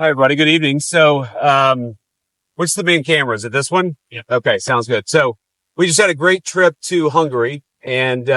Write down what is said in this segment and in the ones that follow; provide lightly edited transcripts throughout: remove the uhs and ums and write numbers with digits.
Hi, everybody. Good evening. So, what's the main camera? Is it this one? Yeah. Okay, sounds good. So, we just had a great trip to Hungary. And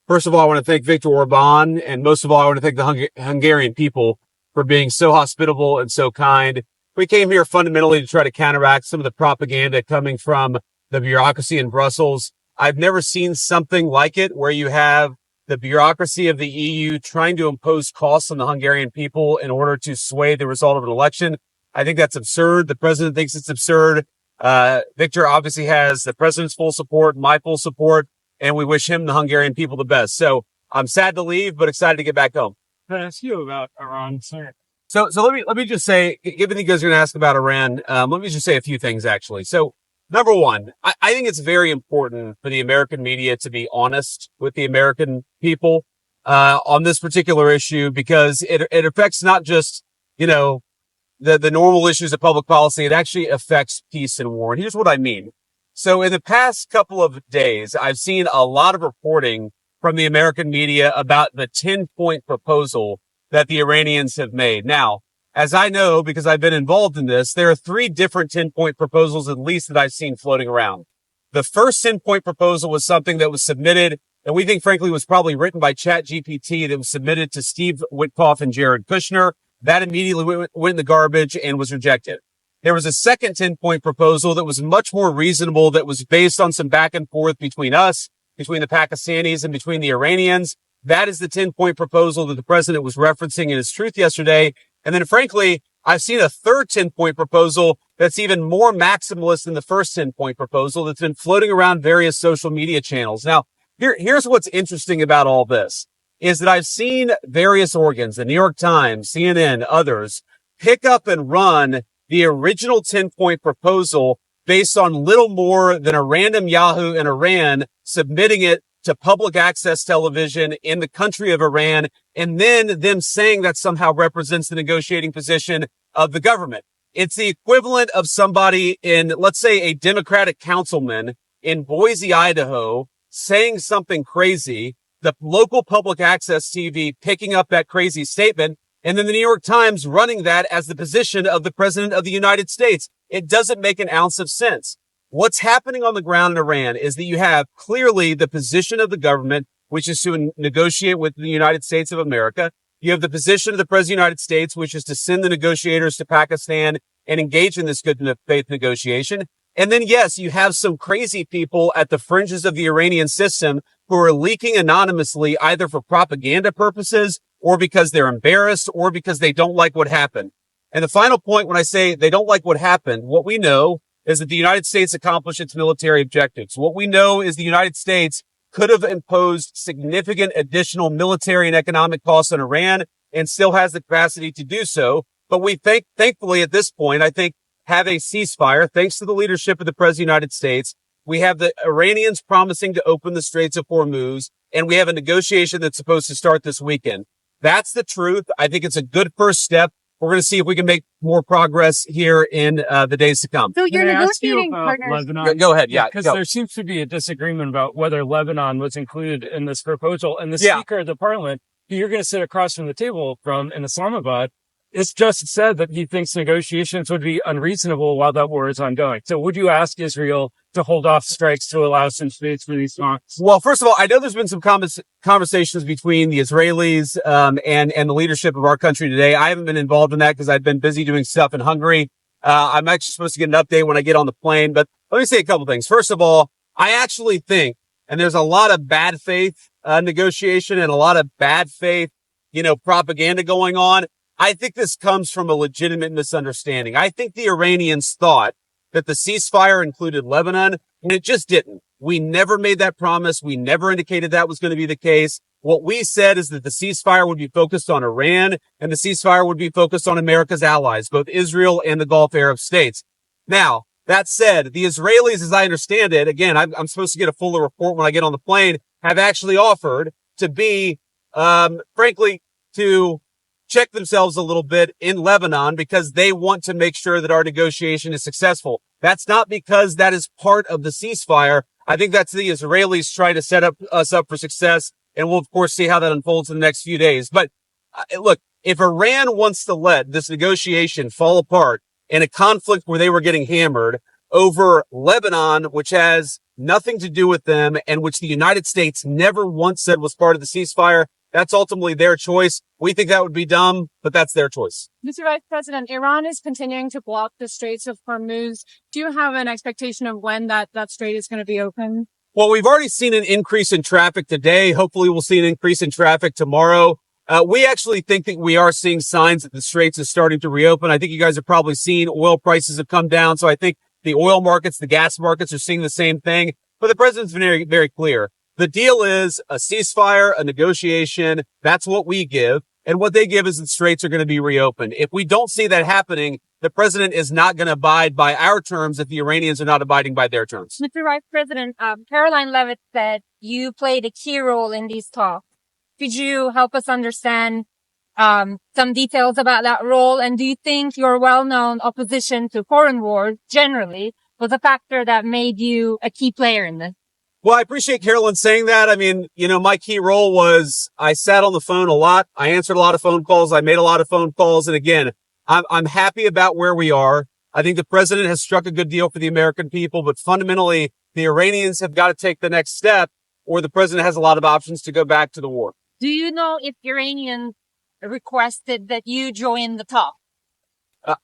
first of all, I want to thank Viktor Orban. And most of all, I want to thank the Hungarian people for being so hospitable and so kind. We came here fundamentally to try to counteract some of the propaganda coming from the bureaucracy in Brussels. I've never seen something like it where you have the bureaucracy of the EU trying to impose costs on the Hungarian people in order to sway the result of an election. I think that's absurd. The president thinks it's absurd. Viktor obviously has the president's full support, my full support, and we wish him, the Hungarian people, the best. So I'm sad to leave, but excited to get back home. Can I ask you about Iran, sir? So let me just say, given that you guys are going to ask about Iran, let me just say a few things, actually. So, number one, I think it's very important for the American media to be honest with the American people on this particular issue, because it affects not just, the normal issues of public policy. It actually affects peace and war. And here's what I mean. So in the past couple of days, I've seen a lot of reporting from the American media about the 10-point proposal that the Iranians have made. Now, as I know, because I've been involved in this, there are 3 different 10-point proposals, at least, that I've seen floating around. The first 10-point proposal was something that was submitted, and we think, frankly, was probably written by ChatGPT, that was submitted to Steve Witkoff and Jared Kushner. That immediately went in the garbage and was rejected. There was a second 10-point proposal that was much more reasonable, that was based on some back and forth between us, between the Pakistanis, and between the Iranians. That is the 10-point proposal that the president was referencing in his truth yesterday. And then, frankly, I've seen a third 10-point proposal that's even more maximalist than the first 10-point proposal that's been floating around various social media channels. Now, here's what's interesting about all this, is that I've seen various organs, the New York Times, CNN, others, pick up and run the original 10-point proposal based on little more than a random Yahoo in Iran submitting it to public access television in the country of Iran, and then them saying that somehow represents the negotiating position of the government. It's the equivalent of somebody in, let's say, a Democratic councilman in Boise, Idaho, saying something crazy, the local public access TV picking up that crazy statement, and then the New York Times running that as the position of the president of the United States. It doesn't make an ounce of sense. What's happening on the ground in Iran is that you have clearly the position of the government, which is to negotiate with the United States of America. You have the position of the president of the United States, which is to send the negotiators to Pakistan and engage in this good faith negotiation. And then, yes, you have some crazy people at the fringes of the Iranian system who are leaking anonymously, either for propaganda purposes or because they're embarrassed or because they don't like what happened. And the final point, when I say they don't like what happened, what we know is that the United States accomplished its military objectives. What we know is the United States could have imposed significant additional military and economic costs on Iran and still has the capacity to do so. But we thankfully at this point, I think, have a ceasefire thanks to the leadership of the President of the United States. We have the Iranians promising to open the Straits of Hormuz, and we have a negotiation that's supposed to start this weekend. That's the truth. I think it's a good first step. We're going to see if we can make more progress here in the days to come. So you're negotiating partners. partners. Go ahead. Yeah. Because there seems to be a disagreement about whether Lebanon was included in this proposal. And the Speaker of the Parliament, who you're going to sit across from the table from in Islamabad, it's just said that he thinks negotiations would be unreasonable while that war is ongoing. So would you ask Israel to hold off strikes to allow some space for these talks? Well, first of all, I know there's been some conversations between the Israelis and the leadership of our country today. I haven't been involved in that because I've been busy doing stuff in Hungary. I'm actually supposed to get an update when I get on the plane. But let me say a couple things. First of all, I actually think, and there's a lot of bad faith negotiation and a lot of bad faith, propaganda going on. I think this comes from a legitimate misunderstanding. I think the Iranians thought that the ceasefire included Lebanon, and it just didn't. We never made that promise. We never indicated that was going to be the case. What we said is that the ceasefire would be focused on Iran, and the ceasefire would be focused on America's allies, both Israel and the Gulf Arab states. Now, that said, the Israelis, as I understand it, again, I'm supposed to get a fuller report when I get on the plane, have actually offered to be, frankly, to check themselves a little bit in Lebanon because they want to make sure that our negotiation is successful. That's not because that is part of the ceasefire. I think that's the Israelis trying to set us up for success. And we'll, of course, see how that unfolds in the next few days. But look, if Iran wants to let this negotiation fall apart in a conflict where they were getting hammered over Lebanon, which has nothing to do with them and which the United States never once said was part of the ceasefire, that's ultimately their choice. We think that would be dumb, but that's their choice. Mr. Vice President, Iran is continuing to block the Straits of Hormuz. Do you have an expectation of when that strait is going to be open? Well, we've already seen an increase in traffic today. Hopefully we'll see an increase in traffic tomorrow. We actually think that we are seeing signs that the Straits is starting to reopen. I think you guys have probably seen oil prices have come down. So I think the oil markets, the gas markets are seeing the same thing. But the president's been very, very clear. The deal is a ceasefire, a negotiation. That's what we give. And what they give is the Straits are going to be reopened. If we don't see that happening, the president is not going to abide by our terms if the Iranians are not abiding by their terms. Mr. Vice President, Caroline Levitt said you played a key role in these talks. Could you help us understand some details about that role? And do you think your well-known opposition to foreign wars generally was a factor that made you a key player in this? Well, I appreciate Carolyn saying that. I mean, my key role was I sat on the phone a lot. I answered a lot of phone calls. I made a lot of phone calls. And again, I'm happy about where we are. I think the president has struck a good deal for the American people, but fundamentally, the Iranians have got to take the next step or the president has a lot of options to go back to the war. Do you know if Iranians requested that you join the talk?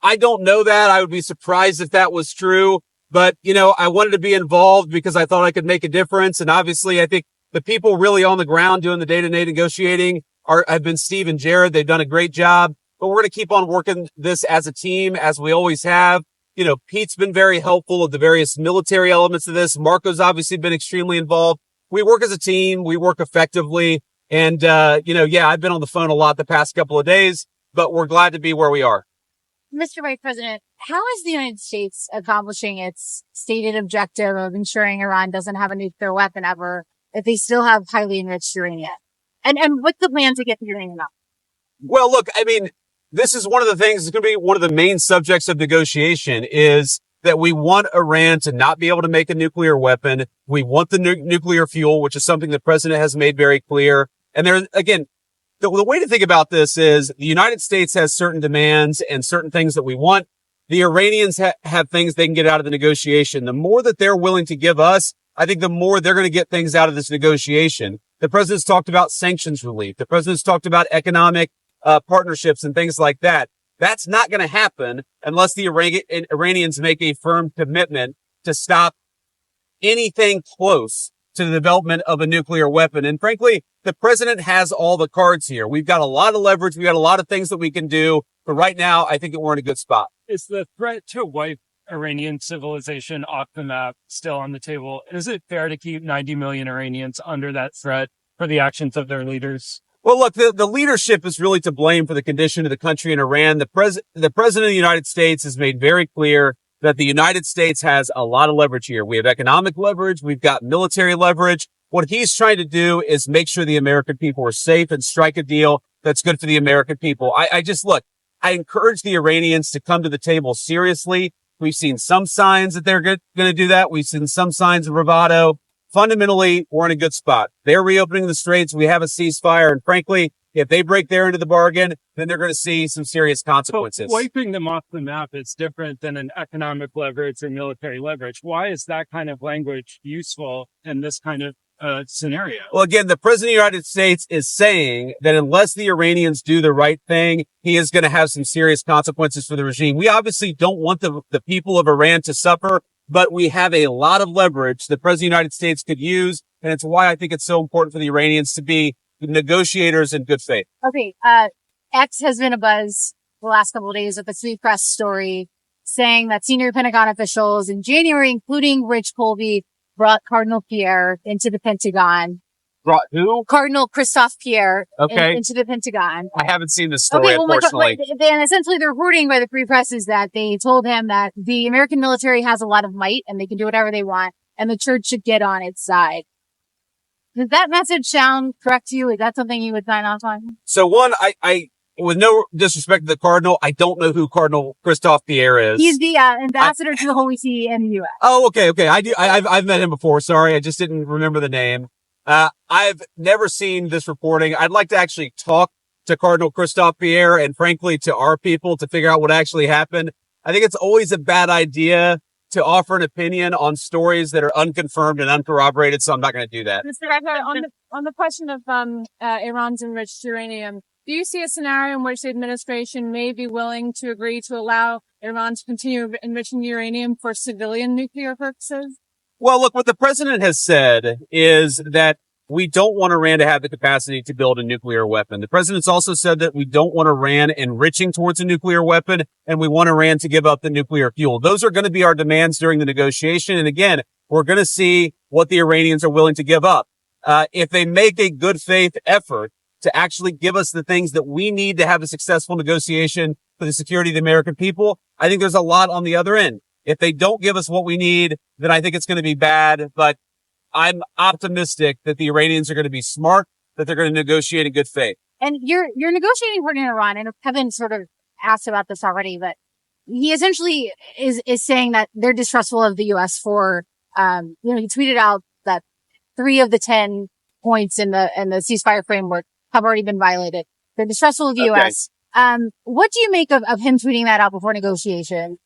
I don't know that. I would be surprised if that was true. But, I wanted to be involved because I thought I could make a difference. And obviously, I think the people really on the ground doing the day-to-day negotiating have been Steve and Jared. They've done a great job. But we're going to keep on working this as a team, as we always have. Pete's been very helpful with the various military elements of this. Marco's obviously been extremely involved. We work as a team. We work effectively. And, I've been on the phone a lot the past couple of days, but we're glad to be where we are. Mr. Vice President, how is the United States accomplishing its stated objective of ensuring Iran doesn't have a nuclear weapon ever if they still have highly enriched uranium? And what's the plan to get the uranium out? Well, look, I mean, this is one of the things that's going to be one of the main subjects of negotiation is that we want Iran to not be able to make a nuclear weapon. We want the nuclear fuel, which is something the president has made very clear. And there, again, the way to think about this is the United States has certain demands and certain things that we want. The Iranians have things they can get out of the negotiation. The more that they're willing to give us, I think the more they're going to get things out of this negotiation. The president's talked about sanctions relief. The president's talked about economic partnerships and things like that. That's not going to happen unless the Iranians make a firm commitment to stop anything close to the development of a nuclear weapon. And frankly, the president has all the cards here. We've got a lot of leverage. We've got a lot of things that we can do. But right now, I think that we're in a good spot. Is the threat to wipe Iranian civilization off the map still on the table? Is it fair to keep 90 million Iranians under that threat for the actions of their leaders? Well, look, the leadership is really to blame for the condition of the country in Iran. The president of the United States has made very clear that the United States has a lot of leverage here. We have economic leverage. We've got military leverage. What he's trying to do is make sure the American people are safe and strike a deal that's good for the American people. I encourage the Iranians to come to the table seriously. We've seen some signs that they're going to do that. We've seen some signs of bravado. Fundamentally, we're in a good spot. They're reopening the straits. We have a ceasefire. And frankly, if they break their end of the bargain, then they're going to see some serious consequences. But wiping them off the map is different than an economic leverage or military leverage. Why is that kind of language useful in this kind of scenario? Well, again, the president of the United States is saying that unless the Iranians do the right thing, he is going to have some serious consequences for the regime. We obviously don't want the people of Iran to suffer, but we have a lot of leverage the president of the United States could use. And it's why I think it's so important for the Iranians to be negotiators in good faith. Okay. X has been abuzz the last couple of days with a Free Press story saying that senior Pentagon officials in January, including Rich Colby, brought Cardinal Pierre into the Pentagon. Brought who? Cardinal Christophe Pierre into the Pentagon. I haven't seen this story, unfortunately. Then essentially the reporting by the Free Press is that they told him that the American military has a lot of might and they can do whatever they want and the church should get on its side. Does that message sound correct to you? Is that something you would sign off on? So one, I with no disrespect to the Cardinal, I don't know who Cardinal Christophe Pierre is. He's the ambassador to the Holy See in the U.S. Oh, okay. I do. I've met him before. Sorry. I just didn't remember the name. I've never seen this reporting. I'd like to actually talk to Cardinal Christophe Pierre and frankly to our people to figure out what actually happened. I think it's always a bad idea to offer an opinion on stories that are unconfirmed and uncorroborated. So I'm not going to do that. Mr. Eckhart, on the question of Iran's enriched uranium, do you see a scenario in which the administration may be willing to agree to allow Iran to continue enriching uranium for civilian nuclear purposes? Well, look, what the president has said is that we don't want Iran to have the capacity to build a nuclear weapon. The president's also said that we don't want Iran enriching towards a nuclear weapon, and we want Iran to give up the nuclear fuel. Those are going to be our demands during the negotiation. And again, we're going to see what the Iranians are willing to give up. If they make a good faith effort to actually give us the things that we need to have a successful negotiation for the security of the American people, I think there's a lot on the other end. If they don't give us what we need, then I think it's going to be bad. But I'm optimistic that the Iranians are going to be smart, that they're going to negotiate in good faith. And you're negotiating for Iran, and Kevin sort of asked about this already, but he essentially is saying that they're distrustful of the U.S. for, he tweeted out that 3 of the 10 points in the ceasefire framework have already been violated. They're distrustful of the U.S. What do you make of him tweeting that out before negotiation?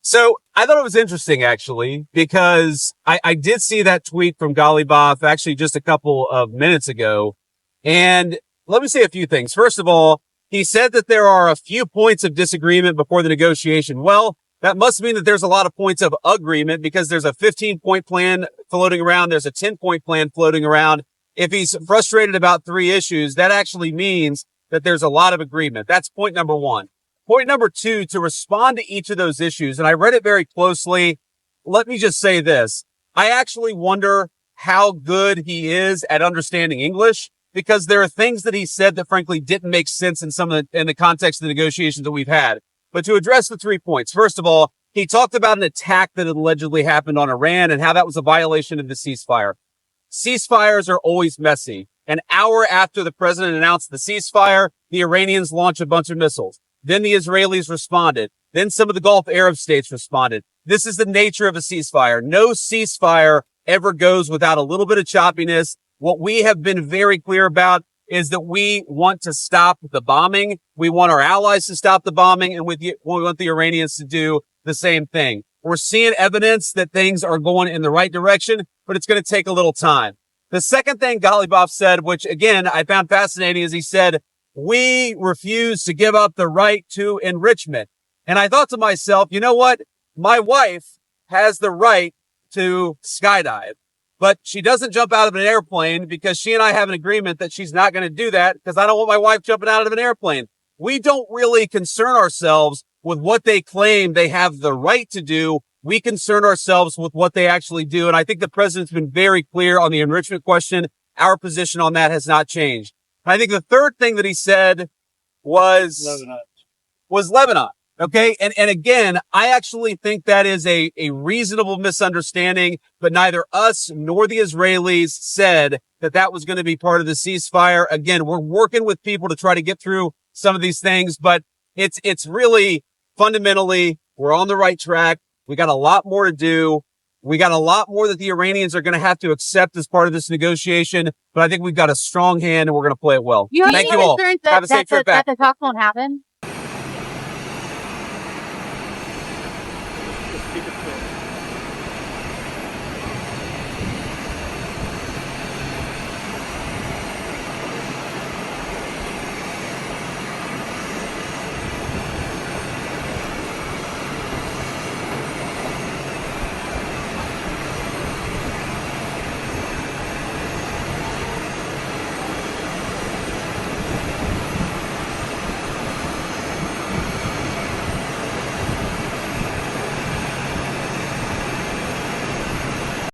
So I thought it was interesting, actually, because I did see that tweet from Ghalibaf actually just a couple of minutes ago. And let me say a few things. First of all, he said that there are a few points of disagreement before the negotiation. Well, that must mean that there's a lot of points of agreement because there's a 15-point plan floating around. There's a 10-point plan floating around. If he's frustrated about 3 issues, that actually means that there's a lot of agreement. That's point number 1. Point number 2, to respond to each of those issues, and I read it very closely. Let me just say this. I actually wonder how good he is at understanding English, because there are things that he said that frankly didn't make sense in in the context of the negotiations that we've had. But to address the 3 points, first of all, he talked about an attack that had allegedly happened on Iran and how that was a violation of the ceasefire. Ceasefires are always messy. An hour after the president announced the ceasefire, the Iranians launched a bunch of missiles. Then the Israelis responded. Then some of the Gulf Arab states responded. This is the nature of a ceasefire. No ceasefire ever goes without a little bit of choppiness. What we have been very clear about is that we want to stop the bombing. We want our allies to stop the bombing, and we want the Iranians to do the same thing. We're seeing evidence that things are going in the right direction, but it's going to take a little time. The second thing Ghalibaf said, which again I found fascinating, is he said, we refuse to give up the right to enrichment. And I thought to myself, you know what? My wife has the right to skydive, but she doesn't jump out of an airplane because she and I have an agreement that she's not going to do that because I don't want my wife jumping out of an airplane. We don't really concern ourselves with what they claim they have the right to do. We concern ourselves with what they actually do. And I think the president's been very clear on the enrichment question. Our position on that has not changed. I think the third thing that he said was Lebanon. Okay. And again, I actually think that is a reasonable misunderstanding, but neither us nor the Israelis said that was going to be part of the ceasefire. Again, we're working with people to try to get through some of these things, but it's really fundamentally, we're on the right track. We got a lot more to do. We got a lot more that the Iranians are going to have to accept as part of this negotiation, but I think we've got a strong hand and we're going to play it well. You Thank you all. Have a safe trip back. That the talks won't happen?